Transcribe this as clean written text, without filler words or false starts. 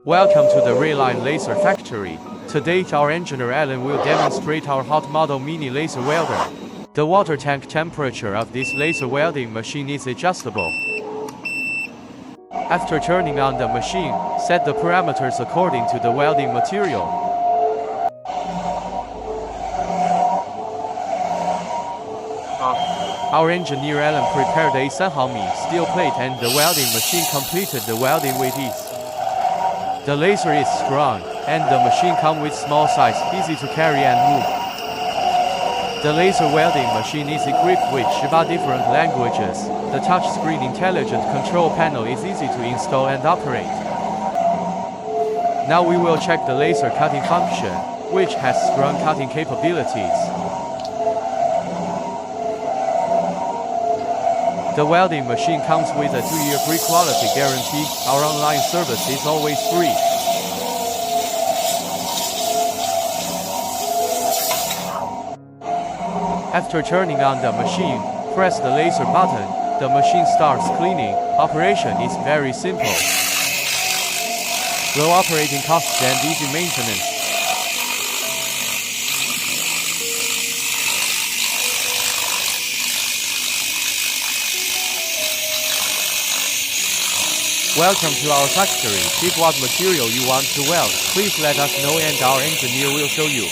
Welcome to the Rayline Laser Factory. Today our engineer Alan will demonstrate our hot model mini laser welder. The water tank temperature of this laser welding machine is adjustable. After turning on the machine, set the parameters according to the welding material. Our engineer Alan prepared a 3 mm steel plate and the welding machine completed the welding with ease. The laser is strong, and the machine comes with small size, easy to carry and move. The laser welding machine is equipped with 7 different languages. The touchscreen intelligent control panel is easy to install and operate. Now we will check the laser cutting function, which has strong cutting capabilities. The welding machine comes with a 2-year free quality guarantee. Our online service is always free. After turning on the machine, press the laser button. The machine starts cleaning. Operation is very simple. Low operating costs and easy maintenance. Welcome to our factory. Pick what material you want to weld. Please let us know and our engineer will show you.